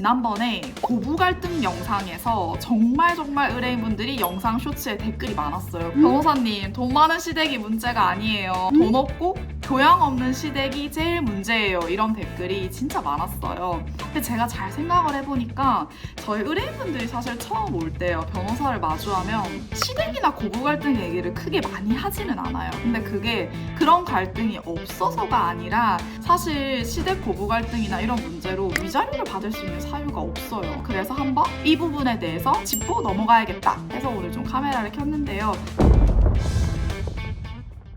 지난번에 고부 갈등 영상에서 정말 의뢰인분들이 영상 쇼츠에 댓글이 많았어요. 변호사님, 돈 많은 시댁이 문제가 아니에요. 돈 없고 교양 없는 시댁이 제일 문제예요. 이런 댓글이 진짜 많았어요. 근데 제가 잘 생각을 해보니까 저희 의뢰인분들이 사실 처음 올 때요, 변호사를 마주하면 시댁이나 고부 갈등 얘기를 크게 많이 하지는 않아요. 근데 그게 그런 갈등이 없어서가 아니라 사실 시댁 고부 갈등이나 이런 문제로 위자료를 받을 수 있는 사유가 없어요. 그래서 한번 이 부분에 대해서 짚고 넘어가야겠다 해서 오늘 좀 카메라를 켰는데요.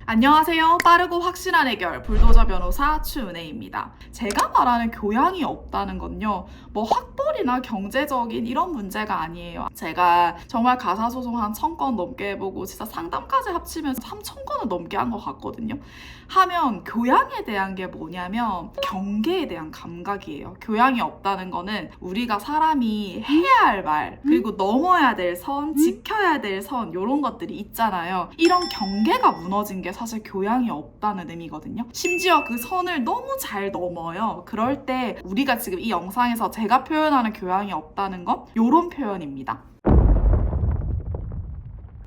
안녕하세요. 빠르고 확실한 해결 불도저 변호사 추은혜입니다. 제가 말하는 교양이 없다는 건요, 뭐 학벌이나 경제적인 이런 문제가 아니에요. 제가 정말 가사소송 한 1000건 넘게 해보고 진짜 상담까지 합치면서 3000건은 넘게 한 것 같거든요. 하면 교양에 대한 게 뭐냐면 경계에 대한 감각이에요. 교양이 없다는 거는 우리가 사람이 해야 할 말, 그리고 넘어야 될 선, 지켜야 될 선, 이런 것들이 있잖아요. 이런 경계가 무너진 게 사실 교양이 없다는 의미거든요. 심지어 그 선을 너무 잘 넘어요. 그럴 때 우리가 지금 이 영상에서 제가 표현하는 교양이 없다는 건 이런 표현입니다.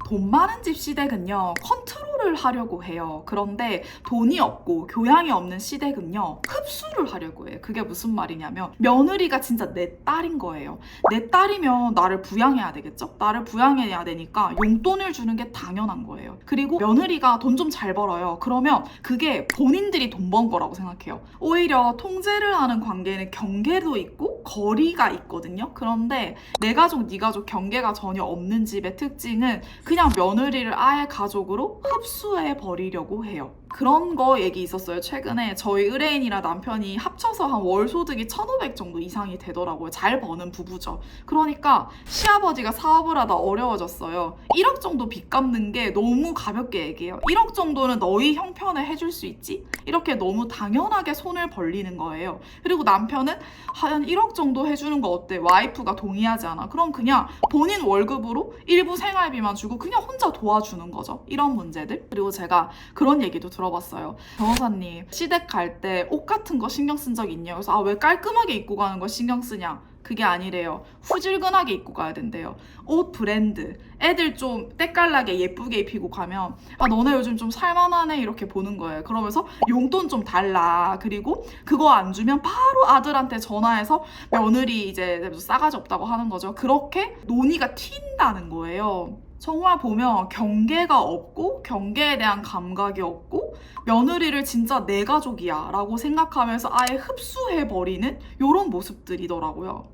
돈 많은 집 시댁은요, 컨트롤을 하려고 해요. 그런데 돈이 없고 교양이 없는 시댁은요, 흡수를 하려고 해요. 그게 무슨 말이냐면 며느리가 진짜 내 딸인 거예요. 내 딸이면 나를 부양해야 되겠죠? 나를 부양해야 되니까 용돈을 주는 게 당연한 거예요. 그리고 며느리가 돈 좀 잘 벌어요. 그러면 그게 본인들이 돈 번 거라고 생각해요. 오히려 통제를 하는 관계는 경계도 있고 거리가 있거든요. 그런데 내 가족, 네 가족 경계가 전혀 없는 집의 특징은 그냥 며느리를 아예 가족으로 흡수해 버리려고 해요. 그런 거 얘기 있었어요. 최근에 저희 의뢰인이랑 남편이 합쳐서 한 월 소득이 1,500 정도 이상이 되더라고요. 잘 버는 부부죠. 그러니까 시아버지가 사업을 하다 어려워졌어요. 1억 정도 빚 갚는 게 너무 가볍게 얘기해요. 1억 정도는 너희 형편에 해줄 수 있지? 이렇게 너무 당연하게 손을 벌리는 거예요. 그리고 남편은 한 1억 정도 해주는 거 어때? 와이프가 동의하지 않아. 그럼 그냥 본인 월급으로 일부 생활비만 주고 그냥 혼자 도와주는 거죠. 이런 문제들. 그리고 제가 그런 얘기도 들어봤어요. 변호사님, 시댁 갈 때 옷 같은 거 신경 쓴 적 있냐고. 그래서 왜 깔끔하게 입고 가는 거 신경 쓰냐. 그게 아니래요. 후질근하게 입고 가야 된대요. 옷 브랜드, 애들 좀 때깔나게 예쁘게 입히고 가면 너네 요즘 좀 살만하네 이렇게 보는 거예요. 그러면서 용돈 좀 달라. 그리고 그거 안 주면 바로 아들한테 전화해서 며느리 이제 싸가지 없다고 하는 거죠. 그렇게 논의가 튄다는 거예요. 정말 보면 경계가 없고 경계에 대한 감각이 없고 며느리를 진짜 내 가족이야 라고 생각하면서 아예 흡수해버리는 이런 모습들이더라고요.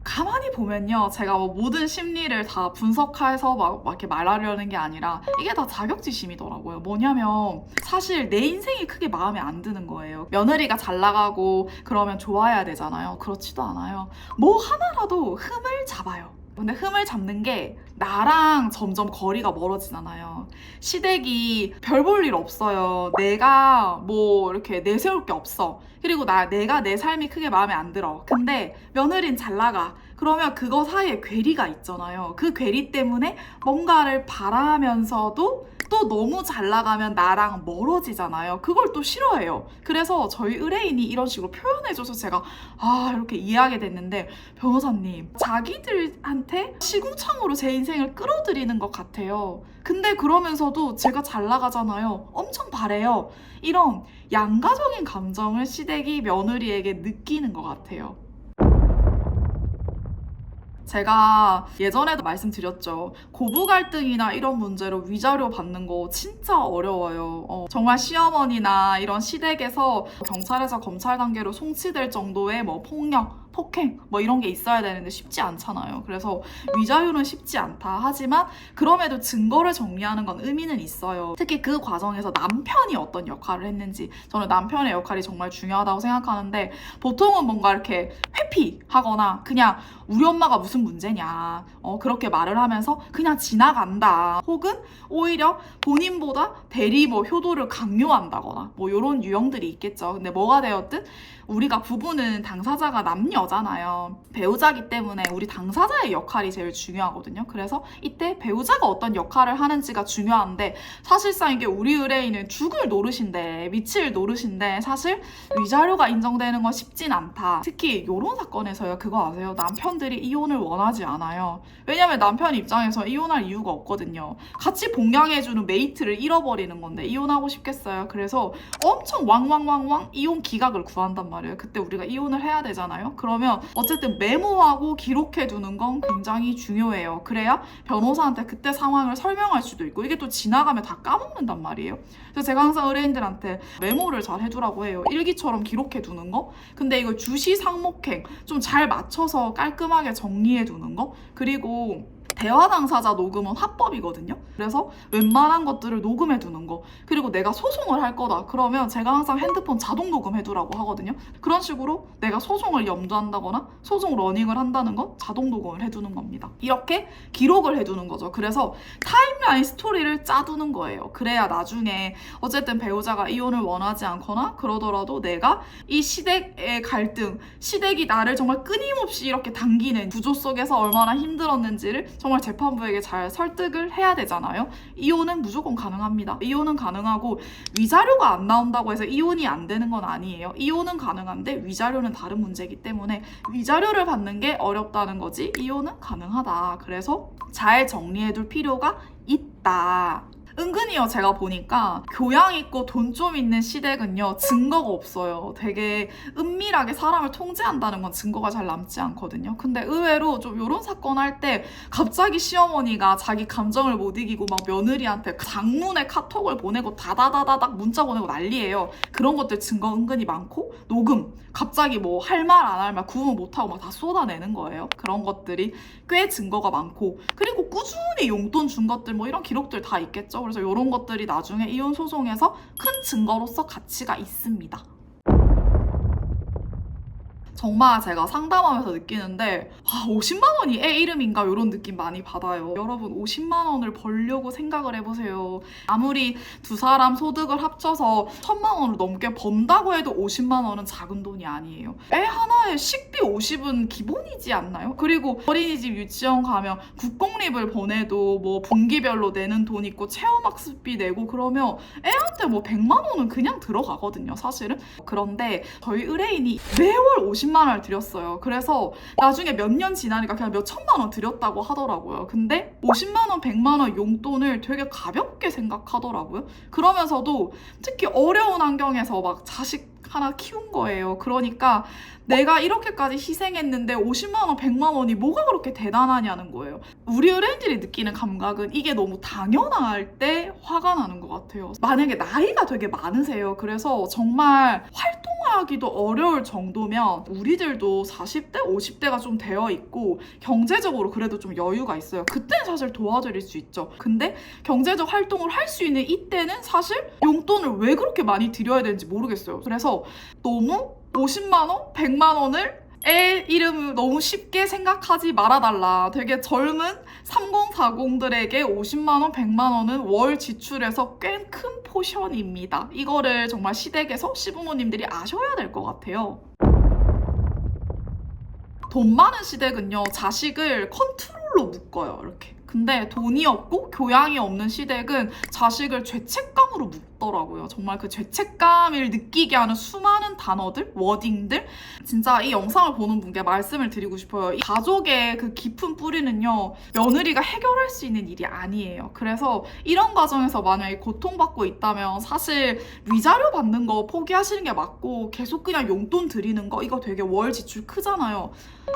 가만히 보면요, 제가 뭐 모든 심리를 다 분석해서 막 이렇게 말하려는 게 아니라 이게 다 자격지심이더라고요. 뭐냐면 사실 내 인생이 크게 마음에 안 드는 거예요. 며느리가 잘 나가고 그러면 좋아야 되잖아요. 그렇지도 않아요. 뭐 하나라도 흠을 잡아요. 근데 흠을 잡는 게 나랑 점점 거리가 멀어지잖아요. 시댁이 별 볼 일 없어요. 내가 뭐 이렇게 내세울 게 없어. 그리고 내가 내 삶이 크게 마음에 안 들어. 근데 며느리는 잘 나가. 그러면 그거 사이에 괴리가 있잖아요. 그 괴리 때문에 뭔가를 바라면서도 또 너무 잘 나가면 나랑 멀어지잖아요. 그걸 또 싫어해요. 그래서 저희 의뢰인이 이런 식으로 표현해줘서 제가 이렇게 이해하게 됐는데, 변호사님, 자기들한테 시궁창으로 제 인생을 끌어들이는 것 같아요. 근데 그러면서도 제가 잘 나가잖아요. 엄청 바래요. 이런 양가적인 감정을 시댁이 며느리에게 느끼는 것 같아요. 제가 예전에도 말씀드렸죠. 고부 갈등이나 이런 문제로 위자료 받는 거 진짜 어려워요. 정말 시어머니나 이런 시댁에서 경찰에서 검찰 단계로 송치될 정도의 뭐 폭력, 폭행 뭐 이런 게 있어야 되는데 쉽지 않잖아요. 그래서 위자료는 쉽지 않다. 하지만 그럼에도 증거를 정리하는 건 의미는 있어요. 특히 그 과정에서 남편이 어떤 역할을 했는지, 저는 남편의 역할이 정말 중요하다고 생각하는데, 보통은 뭔가 이렇게 회피하거나 그냥 우리 엄마가 무슨 문제냐 그렇게 말을 하면서 그냥 지나간다, 혹은 오히려 본인보다 대리 효도를 강요한다거나 뭐 이런 유형들이 있겠죠. 근데 뭐가 되었든 우리가 부부는 당사자가 남녀잖아요. 배우자기 때문에 우리 당사자의 역할이 제일 중요하거든요. 그래서 이때 배우자가 어떤 역할을 하는지가 중요한데 사실상 이게 우리 의뢰인은 죽을 노릇인데 미칠 노릇인데 사실 위자료가 인정되는 건 쉽진 않다. 특히 이런 사건에서요. 그거 아세요? 남편들이 이혼을 원하지 않아요. 왜냐면 남편 입장에서 이혼할 이유가 없거든요. 같이 봉양해주는 메이트를 잃어버리는 건데 이혼하고 싶겠어요. 그래서 엄청 왕왕왕왕 이혼 기각을 구한단 말이에요. 그때 우리가 이혼을 해야 되잖아요. 그러면 어쨌든 메모하고 기록해두는 건 굉장히 중요해요. 그래야 변호사한테 그때 상황을 설명할 수도 있고 이게 또 지나가면 다 까먹는단 말이에요. 그래서 제가 항상 의뢰인들한테 메모를 잘 해두라고 해요. 일기처럼 기록해두는 거. 근데 이거 주시상목행 좀 잘 맞춰서 깔끔하게 정리해두는 거. 그리고 대화 당사자 녹음은 합법이거든요. 그래서 웬만한 것들을 녹음해 두는 거. 그리고 내가 소송을 할 거다. 그러면 제가 항상 핸드폰 자동 녹음해 두라고 하거든요. 그런 식으로 내가 소송을 염두한다거나 소송 러닝을 한다는 건 자동 녹음을 해두는 겁니다. 이렇게 기록을 해두는 거죠. 그래서 타임라인 스토리를 짜두는 거예요. 그래야 나중에 어쨌든 배우자가 이혼을 원하지 않거나 그러더라도 내가 이 시댁의 갈등, 시댁이 나를 정말 끊임없이 이렇게 당기는 구조 속에서 얼마나 힘들었는지를 정말 재판부에게 잘 설득을 해야 되잖아요. 이혼은 무조건 가능합니다. 이혼은 가능하고 위자료가 안 나온다고 해서 이혼이 안 되는 건 아니에요. 이혼은 가능한데 위자료는 다른 문제이기 때문에 위자료를 받는 게 어렵다는 거지 이혼은 가능하다. 그래서 잘 정리해둘 필요가 있다. 은근히요 제가 보니까 교양 있고 돈 좀 있는 시댁은요 증거가 없어요. 되게 은밀하게 사람을 통제한다는 건 증거가 잘 남지 않거든요. 근데 의외로 좀 이런 사건 할 때 갑자기 시어머니가 자기 감정을 못 이기고 막 며느리한테 장문의 카톡을 보내고 다다다다닥 문자 보내고 난리예요. 그런 것들 증거 은근히 많고 녹음 갑자기 뭐 할 말 안 할 말 구분 못하고 막 다 쏟아내는 거예요. 그런 것들이 꽤 증거가 많고 그리고 꾸준히 용돈 준 것들 뭐 이런 기록들 다 있겠죠. 그래서 이런 것들이 나중에 이혼 소송에서 큰 증거로서 가치가 있습니다. 정말 제가 상담하면서 느끼는데 50만 원이 애 이름인가 이런 느낌 많이 받아요. 여러분 50만 원을 벌려고 생각을 해보세요. 아무리 두 사람 소득을 합쳐서 1000만 원을 넘게 번다고 해도 50만 원은 작은 돈이 아니에요. 애 하나에 식비 50은 기본이지 않나요? 그리고 어린이집 유치원 가면 국공립을 보내도 뭐 분기별로 내는 돈 있고 체험학습비 내고 그러면 애한테 뭐 100만 원은 그냥 들어가거든요 사실은. 그런데 저희 의뢰인이 매월 50만 원을 드렸어요. 그래서 나중에 몇 년 지나니까 그냥 몇 천만 원 드렸다고 하더라고요. 근데 50만 원, 100만 원 용돈을 되게 가볍게 생각하더라고요. 그러면서도 특히 어려운 환경에서 막 자식 하나 키운 거예요. 그러니까 내가 이렇게까지 희생했는데 50만 원, 100만 원이 뭐가 그렇게 대단하냐는 거예요. 우리 의뢰인들이 느끼는 감각은 이게 너무 당연할 때 화가 나는 것 같아요. 만약에 나이가 되게 많으세요. 그래서 정말 활동하기도 어려울 정도면 우리들도 40대, 50대가 좀 되어 있고 경제적으로 그래도 좀 여유가 있어요. 그때는 사실 도와드릴 수 있죠. 근데 경제적 활동을 할 수 있는 이때는 사실 용돈을 왜 그렇게 많이 드려야 되는지 모르겠어요. 그래서 너무 50만 원, 100만 원을 애 이름 너무 쉽게 생각하지 말아달라. 되게 젊은 3040들에게 50만 원, 100만 원은 월 지출에서 꽤 큰 포션입니다. 이거를 정말 시댁에서 시부모님들이 아셔야 될 것 같아요. 돈 많은 시댁은요 자식을 컨트롤로 묶어요. 이렇게. 근데 돈이 없고 교양이 없는 시댁은 자식을 죄책감으로 묶더라고요. 정말 그 죄책감을 느끼게 하는 수많은 단어들, 워딩들. 진짜 이 영상을 보는 분께 말씀을 드리고 싶어요. 이 가족의 그 깊은 뿌리는요 며느리가 해결할 수 있는 일이 아니에요. 그래서 이런 과정에서 만약에 고통받고 있다면 사실 위자료 받는 거 포기하시는 게 맞고 계속 그냥 용돈 드리는 거 이거 되게 월 지출 크잖아요.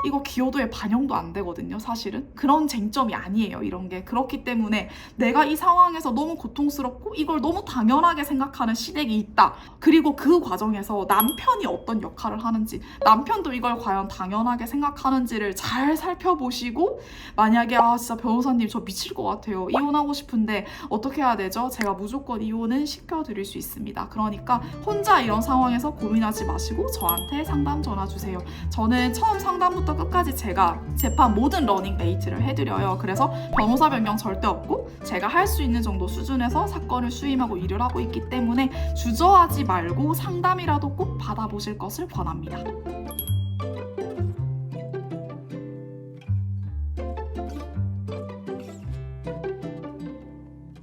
이거 기여도에 반영도 안 되거든요 사실은. 그런 쟁점이 아니에요 이런 게. 그렇기 때문에 내가 이 상황에서 너무 고통스럽고 이걸 너무 당연하게 생각하는 시댁이 있다. 그리고 그 과정에서 남편이 어떤 역할을 하는지, 남편도 이걸 과연 당연하게 생각하는지를 잘 살펴보시고 만약에 진짜 변호사님 저 미칠 것 같아요. 이혼하고 싶은데 어떻게 해야 되죠? 제가 무조건 이혼은 시켜드릴 수 있습니다. 그러니까 혼자 이런 상황에서 고민하지 마시고 저한테 상담 전화 주세요. 저는 처음 상담부터 끝까지 제가 재판 모든 러닝 메이트를 해드려요. 그래서 변호사 변경 절대 없고 제가 할 수 있는 정도 수준에서 사건을 수임하고 일을 하고 있기 때문에 주저하지 말고 상담이라도 꼭 받아보실 것을 권합니다.